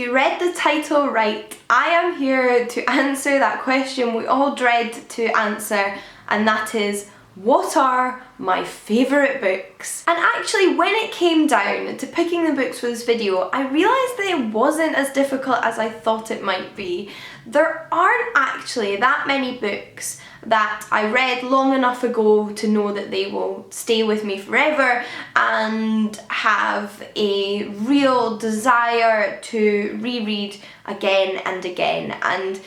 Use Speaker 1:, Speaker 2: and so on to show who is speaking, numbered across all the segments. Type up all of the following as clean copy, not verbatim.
Speaker 1: you read the title right. I am here to answer that question we all dread to answer, and that is, what are my favourite books? And actually, when it came down to picking the books for this video, I realised that it wasn't as difficult as I thought it might be. There aren't actually that many books that I read long enough ago to know that they will stay with me forever and have a real desire to reread again and again. And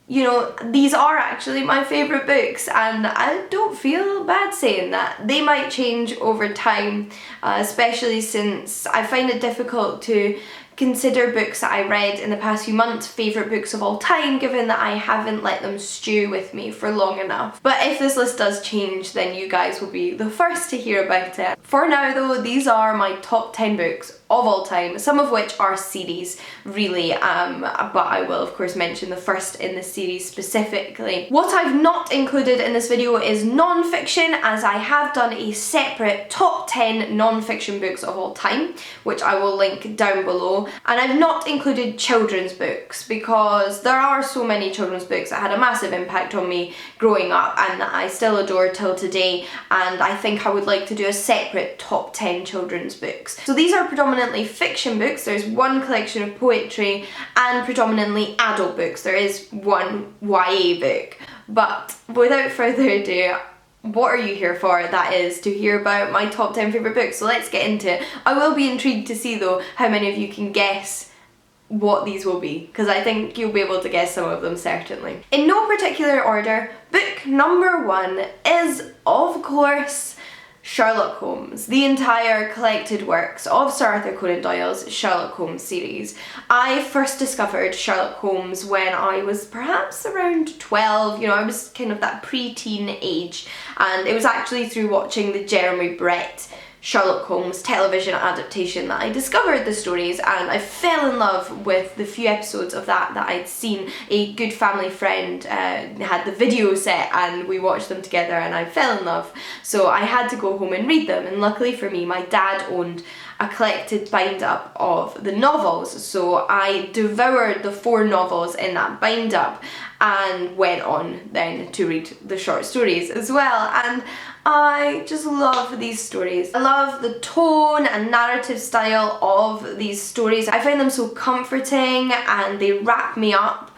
Speaker 1: you know, these are actually my favourite books, and I don't feel bad saying that. They might change over time, especially since I find it difficult to consider books that I read in the past few months favourite books of all time, given that I haven't let them stew with me for long enough. But if this list does change, then you guys will be the first to hear about it. For now though, these are my top 10 books of all time, some of which are series really, but I will of course mention the first in the series specifically. What I've not included in this video is non-fiction, as I have done a separate top 10 non-fiction books of all time, which I will link down below. And I've not included children's books because there are so many children's books that had a massive impact on me growing up and that I still adore till today, and I think I would like to do a separate top 10 children's books. So these are predominantly fiction books. There's one collection of poetry and predominantly adult books. There is one YA book. But without further ado, what are you here for? That is to hear about my top 10 favourite books. So let's get into it. I will be intrigued to see though how many of you can guess what these will be, because I think you'll be able to guess some of them certainly. In no particular order, book number 1 is, of course, Sherlock Holmes, the entire collected works of Sir Arthur Conan Doyle's Sherlock Holmes series. I first discovered Sherlock Holmes when I was perhaps around 12, you know, I was kind of that pre-teen age, and it was actually through watching the Jeremy Brett Sherlock Holmes television adaptation that I discovered the stories, and I fell in love with the few episodes of that I'd seen. A good family friend had the video set and we watched them together and I fell in love, so I had to go home and read them, and luckily for me my dad owned a collected bind up of the novels, so I devoured the 4 novels in that bind up and went on then to read the short stories as well, and I just love these stories. I love the tone and narrative style of these stories. I find them so comforting and they wrap me up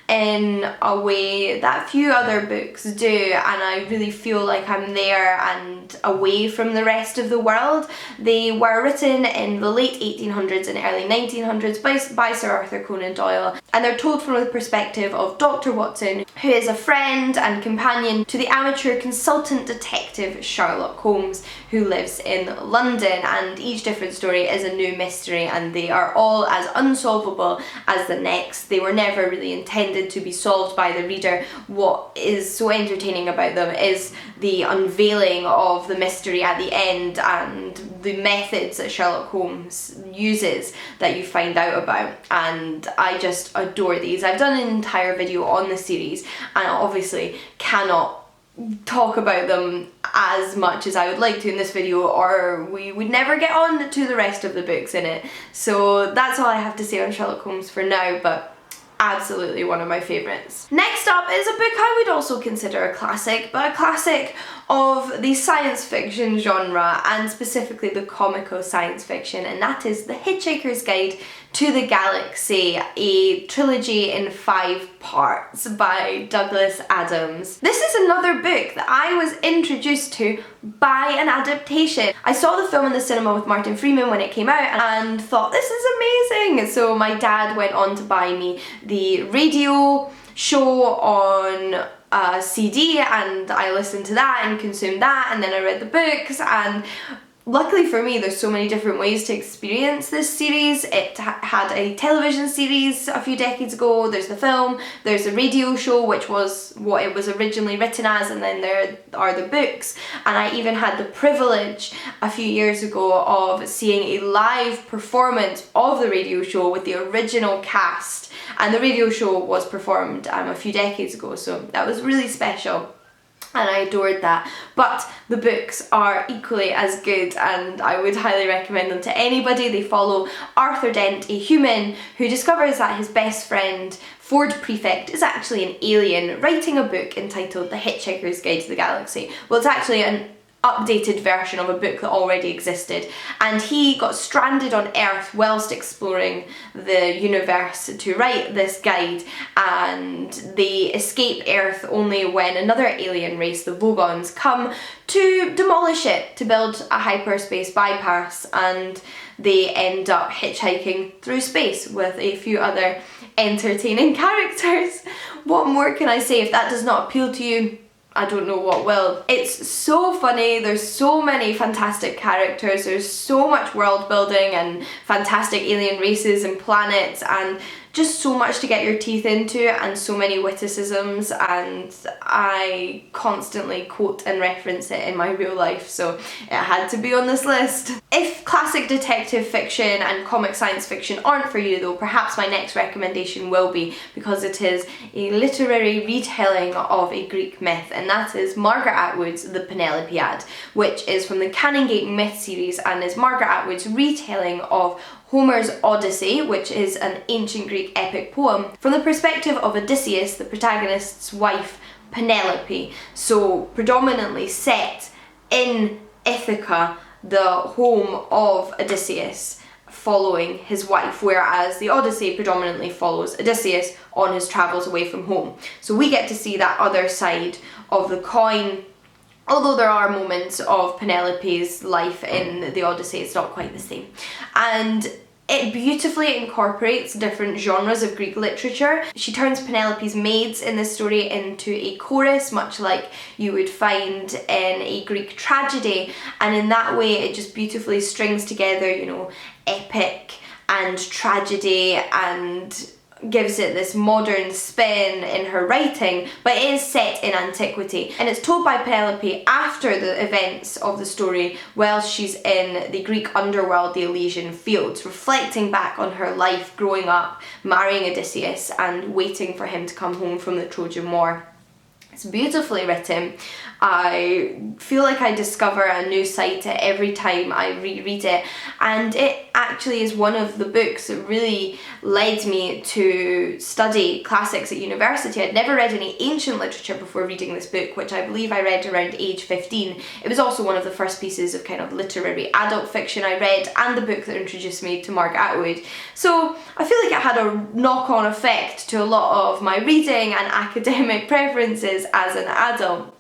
Speaker 1: in a way that few other books do, and I really feel like I'm there and away from the rest of the world. They were written in the late 1800s and early 1900s by Sir Arthur Conan Doyle, and they're told from the perspective of Dr. Watson, who is a friend and companion to the amateur consultant detective Sherlock Holmes, who lives in London, and each different story is a new mystery and they are all as unsolvable as the next. They were never really intended to be solved by the reader. What is so entertaining about them is the unveiling of the mystery at the end and the methods that Sherlock Holmes uses that you find out about, and I just adore these. I've done an entire video on the series and I obviously cannot talk about them as much as I would like to in this video, or we would never get on to the rest of the books in it. So that's all I have to say on Sherlock Holmes for now, but absolutely one of my favourites. Next up is a book I would also consider a classic, but a classic of the science fiction genre, and specifically the comical science fiction, and that is The Hitchhiker's Guide to the Galaxy, a trilogy in 5 parts by Douglas Adams. This is another book that I was introduced to by an adaptation. I saw the film in the cinema with Martin Freeman when it came out and thought, this is amazing! So my dad went on to buy me the radio show on CD, and I listened to that and consumed that, and then I read the books, and luckily for me there's so many different ways to experience this series. It had a television series a few decades ago, there's the film, there's a radio show which was what it was originally written as, and then there are the books, and I even had the privilege a few years ago of seeing a live performance of the radio show with the original cast, and the radio show was performed a few decades ago, so that was really special. and I adored that. But the books are equally as good, and I would highly recommend them to anybody. They follow Arthur Dent, a human who discovers that his best friend Ford Prefect is actually an alien writing a book entitled The Hitchhiker's Guide to the Galaxy. Well, it's actually an updated version of a book that already existed, and he got stranded on Earth whilst exploring the universe to write this guide, and they escape Earth only when another alien race, the Vogons, come to demolish it to build a hyperspace bypass, and they end up hitchhiking through space with a few other entertaining characters. What more can I say? If that does not appeal to you, I don't know what will. It's so funny, there's so many fantastic characters, there's so much world building and fantastic alien races and planets, and just so much to get your teeth into, and so many witticisms, and I constantly quote and reference it in my real life, so it had to be on this list. If classic detective fiction and comic science fiction aren't for you though, perhaps my next recommendation will be, because it is a literary retelling of a Greek myth, and that is Margaret Atwood's The Penelopiad, which is from the Canongate Myth series and is Margaret Atwood's retelling of Homer's Odyssey, which is an ancient Greek epic poem, from the perspective of Odysseus, the protagonist's wife, Penelope. So predominantly set in Ithaca, the home of Odysseus, following his wife, whereas the Odyssey predominantly follows Odysseus on his travels away from home. So we get to see that other side of the coin. Although there are moments of Penelope's life in the Odyssey, it's not quite the same. And it beautifully incorporates different genres of Greek literature. She turns Penelope's maids in this story into a chorus, much like you would find in a Greek tragedy, and in that way it just beautifully strings together, you know, epic and tragedy, and gives it this modern spin in her writing, but it is set in antiquity, and it's told by Penelope after the events of the story while she's in the Greek underworld, the Elysian Fields, reflecting back on her life growing up, marrying Odysseus and waiting for him to come home from the Trojan War. It's beautifully written. I feel like I discover a new side to it every time I reread it, and it actually is one of the books that really led me to study classics at university. I'd never read any ancient literature before reading this book, which I believe I read around age 15. It was also one of the first pieces of kind of literary adult fiction I read, and the book that introduced me to Margaret Atwood. So I feel like it had a knock-on effect to a lot of my reading and academic preferences as an adult.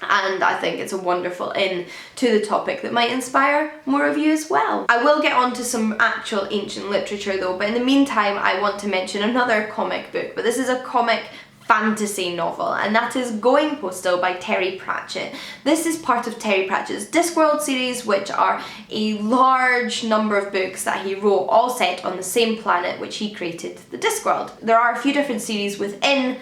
Speaker 1: And I think it's a wonderful in to the topic that might inspire more of you as well. I will get on to some actual ancient literature though, but in the meantime I want to mention another comic book, but this is a comic fantasy novel, and that is Going Postal by Terry Pratchett. This is part of Terry Pratchett's Discworld series, which are a large number of books that he wrote, all set on the same planet which he created, the Discworld. There are a few different series within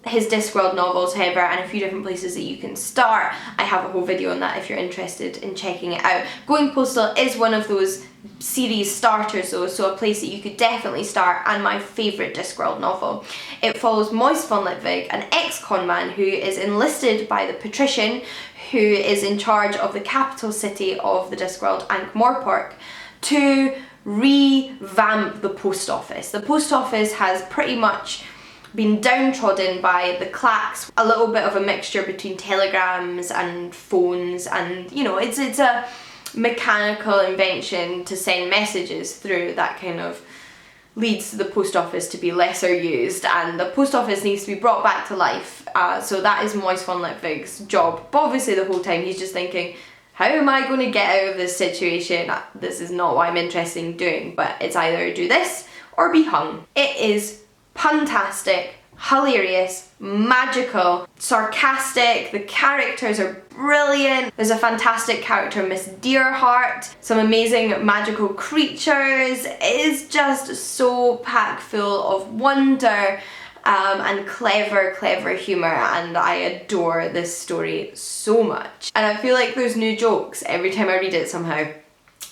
Speaker 1: his Discworld novels, however, and a few different places that you can start. I have a whole video on that if you're interested in checking it out. Going Postal is one of those series starters though, so a place that you could definitely start, and my favourite Discworld novel. It follows Moise von Lipwig, an ex-con man who is enlisted by the Patrician, who is in charge of the capital city of the Discworld, Ankh-Morpork, to revamp the post office. The post office has pretty much been downtrodden by the clacks, a little bit of a mixture between telegrams and phones, and you know, it's a mechanical invention to send messages through that kind of leads the post office to be lesser used, and the post office needs to be brought back to life. So that is Moise von Lipwig's job. But obviously the whole time he's just thinking, how am I going to get out of this situation? This is not what I'm interested in doing, but it's either do this or be hung. It is fantastic, hilarious, magical, sarcastic, the characters are brilliant. There's a fantastic character, Miss Deerheart, some amazing magical creatures. It is just so packed full of wonder and clever humour, and I adore this story so much. And I feel like there's new jokes every time I read it somehow.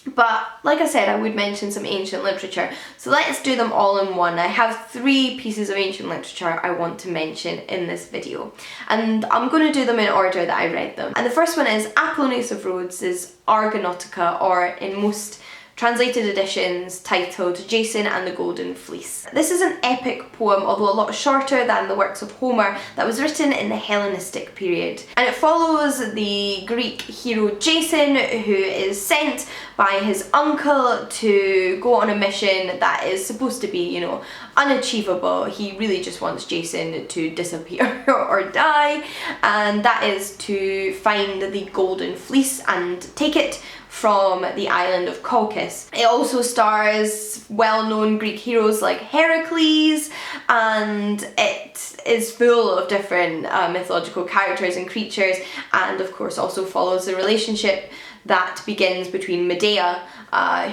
Speaker 1: But like I said, I would mention some ancient literature. So let's do them all in one. I have 3 pieces of ancient literature I want to mention in this video. And I'm going to do them in order that I read them. And the first one is Apollonius of Rhodes' Argonautica, or in most translated editions titled Jason and the Golden Fleece. This is an epic poem, although a lot shorter than the works of Homer, that was written in the Hellenistic period. And it follows the Greek hero Jason, who is sent by his uncle to go on a mission that is supposed to be, you know, unachievable. He really just wants Jason to disappear or die, and that is to find the Golden Fleece and take it from the island of Colchis. It also stars well-known Greek heroes like Heracles, and it is full of different mythological characters and creatures, and of course also follows the relationship that begins between Medea,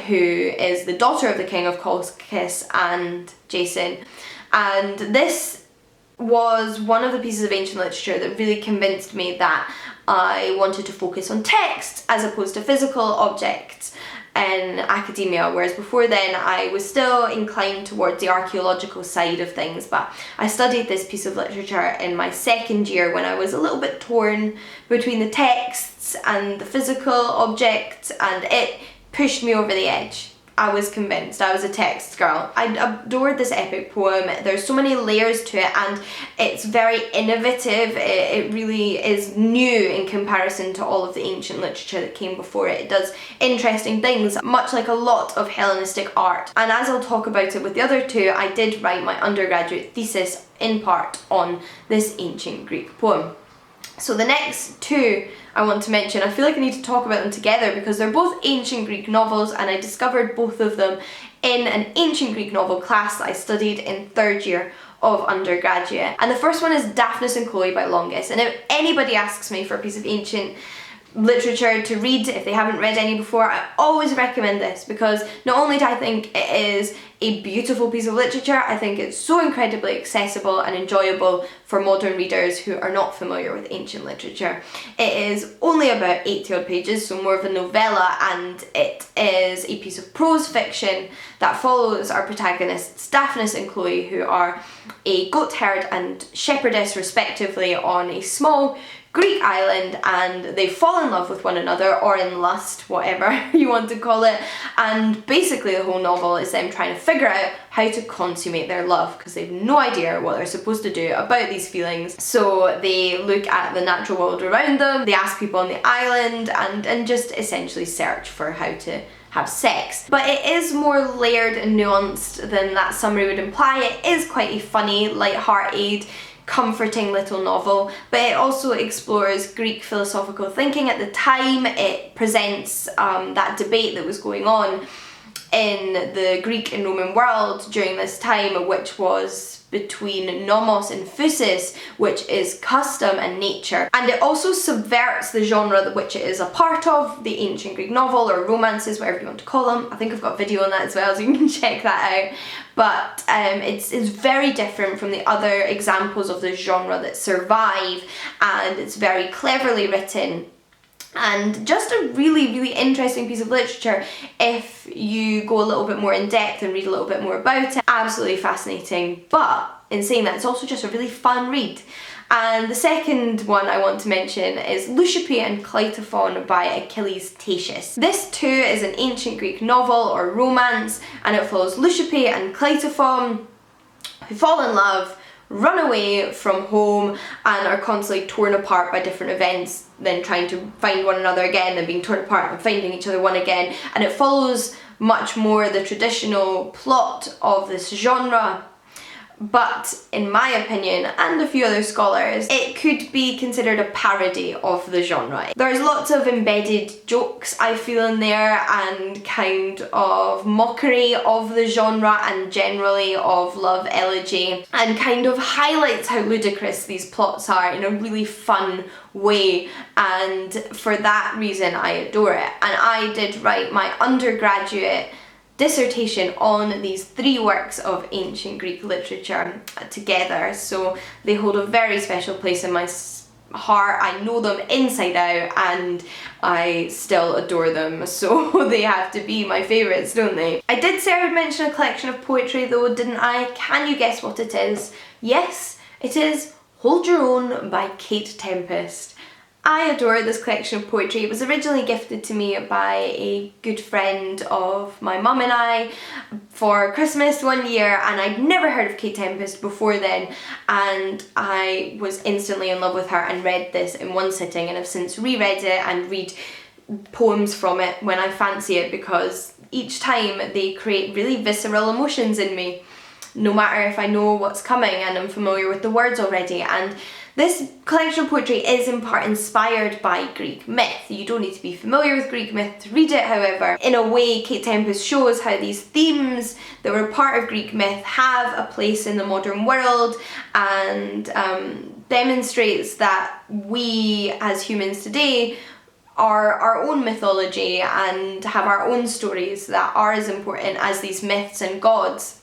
Speaker 1: who is the daughter of the king of Colchis, and Jason. And this was one of the pieces of ancient literature that really convinced me that I wanted to focus on text as opposed to physical objects in academia, whereas before then I was still inclined towards the archaeological side of things. But I studied this piece of literature in my second year when I was a little bit torn between the texts and the physical objects, and it pushed me over the edge. I was convinced. I was a text girl. I adored this epic poem. There's so many layers to it, and it's very innovative. It really is new in comparison to all of the ancient literature that came before it. It does interesting things, much like a lot of Hellenistic art. And as I'll talk about it with the other 2, I did write my undergraduate thesis in part on this ancient Greek poem. So the next 2 I want to mention, I feel like I need to talk about them together because they're both ancient Greek novels, and I discovered both of them in an ancient Greek novel class that I studied in 3rd year of undergraduate. And the first one is Daphnis and Chloe by Longus. And if anybody asks me for a piece of ancient literature to read, if they haven't read any before, I always recommend this, because not only do I think it is a beautiful piece of literature, I think it's so incredibly accessible and enjoyable for modern readers who are not familiar with ancient literature. It is only about 80 odd pages, so more of a novella, and it is a piece of prose fiction that follows our protagonists Daphnis and Chloe, who are a goat herd and shepherdess respectively on a small Greek island, and they fall in love with one another, or in lust, whatever you want to call it. And basically the whole novel is them trying to figure out how to consummate their love, because they've no idea what they're supposed to do about these feelings. So they look at the natural world around them, they ask people on the island, and just essentially search for how to have sex. But it is more layered and nuanced than that summary would imply. It is quite a funny, light-hearted, comforting little novel, but it also explores Greek philosophical thinking at the time. It presents that debate that was going on in the Greek and Roman world during this time, which was between nomos and physis, which is custom and nature. And it also subverts the genre which it is a part of, the ancient Greek novel or romances, whatever you want to call them. I think I've got a video on that as well, so you can check that out. But it's very different from the other examples of the genre that survive, and it's very cleverly written. And just a really, really interesting piece of literature if you go a little bit more in depth and read a little bit more about it. Absolutely fascinating. But in saying that, it's also just a really fun read. And the second one I want to mention is Leucippe and Cleitophon by Achilles Tatius. This too is an ancient Greek novel or romance, and it follows Leucippe and Cleitophon, who fall in love, run away from home, and are constantly torn apart by different events, then trying to find one another again, then being torn apart and finding each other one again. And it follows much more the traditional plot of this genre. But in my opinion, and a few other scholars, it could be considered a parody of the genre. There's lots of embedded jokes, I feel, in there, and kind of mockery of the genre and generally of love elegy, and kind of highlights how ludicrous these plots are in a really fun way, and for that reason I adore it. And I did write my undergraduate dissertation on these 3 works of ancient Greek literature together, so they hold a very special place in my heart. I know them inside out and I still adore them, so they have to be my favourites, don't they? I did say I would mention a collection of poetry though, didn't I? Can you guess what it is? Yes, it is Hold Your Own by Kate Tempest. I adore this collection of poetry. It was originally gifted to me by a good friend of my mum and I for Christmas one year, and I'd never heard of Kate Tempest before then, and I was instantly in love with her and read this in one sitting, and have since reread it and read poems from it when I fancy it, because each time they create really visceral emotions in me, no matter if I know what's coming and I'm familiar with the words already. And this collection of poetry is in part inspired by Greek myth. You don't need to be familiar with Greek myth to read it, however. In a way, Kate Tempest shows how these themes that were part of Greek myth have a place in the modern world, and demonstrates that we as humans today are our own mythology and have our own stories that are as important as these myths and gods.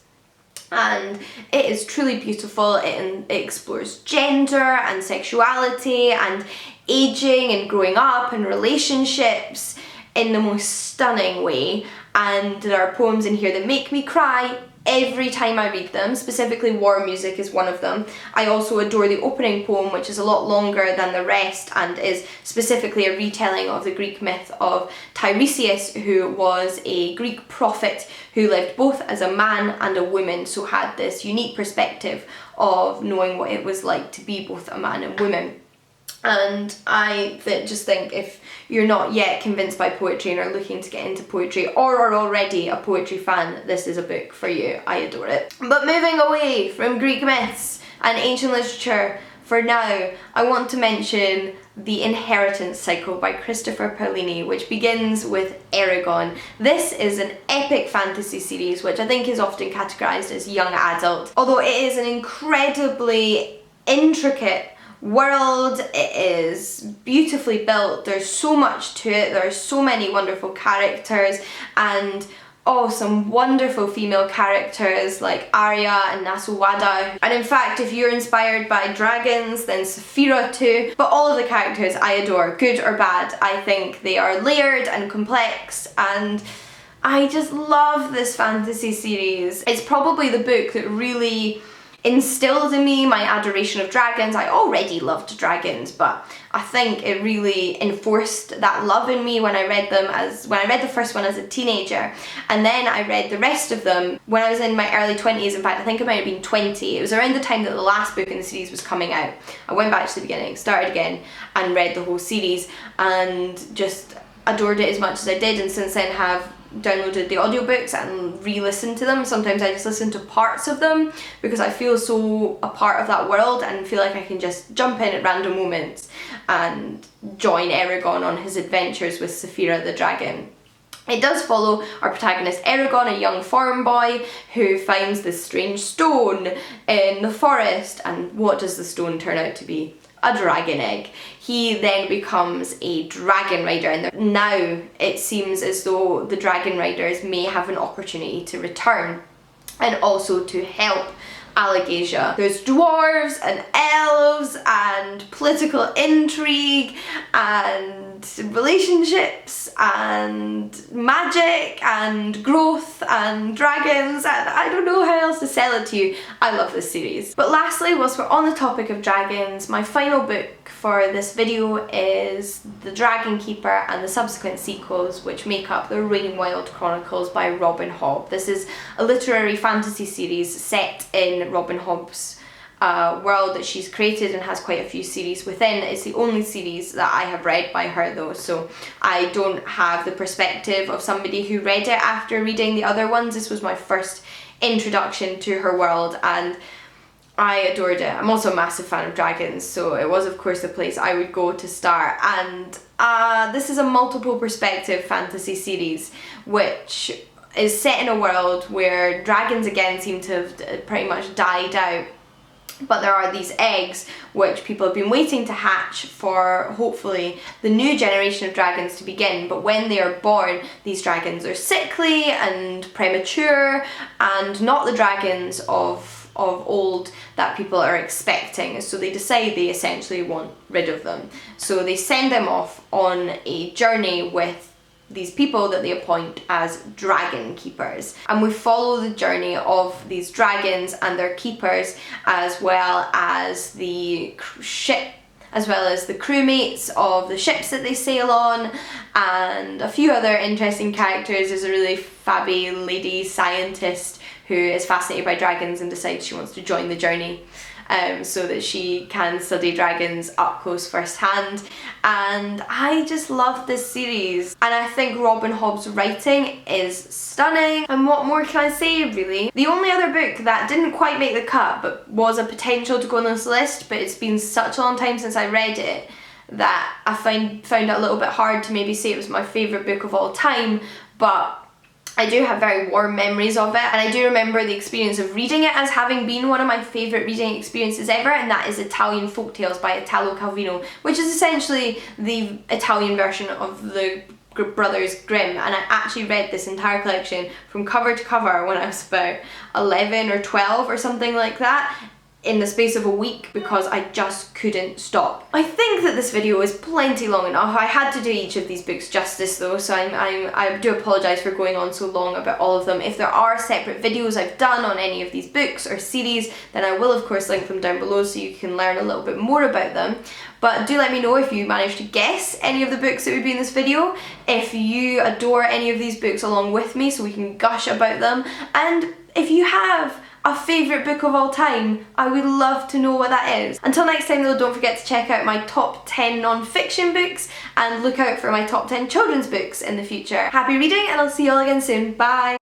Speaker 1: And it is truly beautiful. It explores gender and sexuality and aging and growing up and relationships in the most stunning way. And there are poems in here that make me cry every time I read them. Specifically, War Music is one of them. I also adore the opening poem, which is a lot longer than the rest and is specifically a retelling of the Greek myth of Tiresias, who was a Greek prophet who lived both as a man and a woman, so had this unique perspective of knowing what it was like to be both a man and woman. And I just think if you're not yet convinced by poetry and are looking to get into poetry, or are already a poetry fan, this is a book for you. I adore it. But moving away from Greek myths and ancient literature for now, I want to mention The Inheritance Cycle by Christopher Paolini, which begins with Eragon. This is an epic fantasy series which I think is often categorised as young adult, although it is an incredibly intricate world. It is beautifully built, there's so much to it, there are so many wonderful characters, and some wonderful female characters like Arya and Nasuwada. And in fact, if you're inspired by dragons, then Saphira too. But all of the characters I adore, good or bad. I think they are layered and complex, and I just love this fantasy series. It's probably the book that really instilled in me my adoration of dragons. I already loved dragons, but I think it really enforced that love in me when I read the first one as a teenager, and then I read the rest of them when I was in my early 20s. In fact, I think I might have been 20. It was around the time that the last book in the series was coming out. I went back to the beginning, started again, and read the whole series, and just adored it as much as I did, and since then have downloaded the audiobooks and re-listened to them. Sometimes I just listen to parts of them because I feel so a part of that world and feel like I can just jump in at random moments and join Eragon on his adventures with Saphira the dragon. It does follow our protagonist Eragon, a young farm boy who finds this strange stone in the forest, and what does the stone turn out to be? A dragon egg. He then becomes a dragon rider, and now it seems as though the dragon riders may have an opportunity to return and also to help Alagasia. There's dwarves and elves and political intrigue and relationships and magic and growth and dragons, and I don't know how else to sell it to you. I love this series. But lastly, whilst we're on the topic of dragons, my final book for this video is The Dragon Keeper and the subsequent sequels, which make up the Raining Wild Chronicles by Robin Hobb. This is a literary fantasy series set in Robin Hobb's world that she's created and has quite a few series within. It's the only series that I have read by her though, so I don't have the perspective of somebody who read it after reading the other ones. This was my first introduction to her world and I adored it. I'm also a massive fan of dragons, so it was of course the place I would go to start. And this is a multiple perspective fantasy series which is set in a world where dragons again seem to have pretty much died out. But there are these eggs which people have been waiting to hatch for hopefully the new generation of dragons to begin. But when they are born, these dragons are sickly and premature and not the dragons of of old that people are expecting, so they decide they essentially want rid of them. So they send them off on a journey with these people that they appoint as dragon keepers, and we follow the journey of these dragons and their keepers, as well as the crewmates of the ships that they sail on, and a few other interesting characters. There's a really fabby lady scientist who is fascinated by dragons and decides she wants to join the journey so that she can study dragons up close firsthand. And I just love this series, and I think Robin Hobb's writing is stunning, and what more can I say really? The only other book that didn't quite make the cut but was a potential to go on this list, but it's been such a long time since I read it that I found it a little bit hard to maybe say it was my favourite book of all time, but I do have very warm memories of it, and I do remember the experience of reading it as having been one of my favourite reading experiences ever, and that is Italian Folktales by Italo Calvino, which is essentially the Italian version of the Brothers Grimm. And I actually read this entire collection from cover to cover when I was about 11 or 12 or something like that, in the space of a week, because I just couldn't stop. I think that this video is plenty long enough. I had to do each of these books justice though, so I do apologise for going on so long about all of them. If there are separate videos I've done on any of these books or series, then I will of course link them down below so you can learn a little bit more about them. But do let me know if you managed to guess any of the books that would be in this video, if you adore any of these books along with me so we can gush about them, and if you have a favourite book of all time, I would love to know what that is. Until next time though, don't forget to check out my top 10 non-fiction books and look out for my top 10 children's books in the future. Happy reading, and I'll see you all again soon. Bye!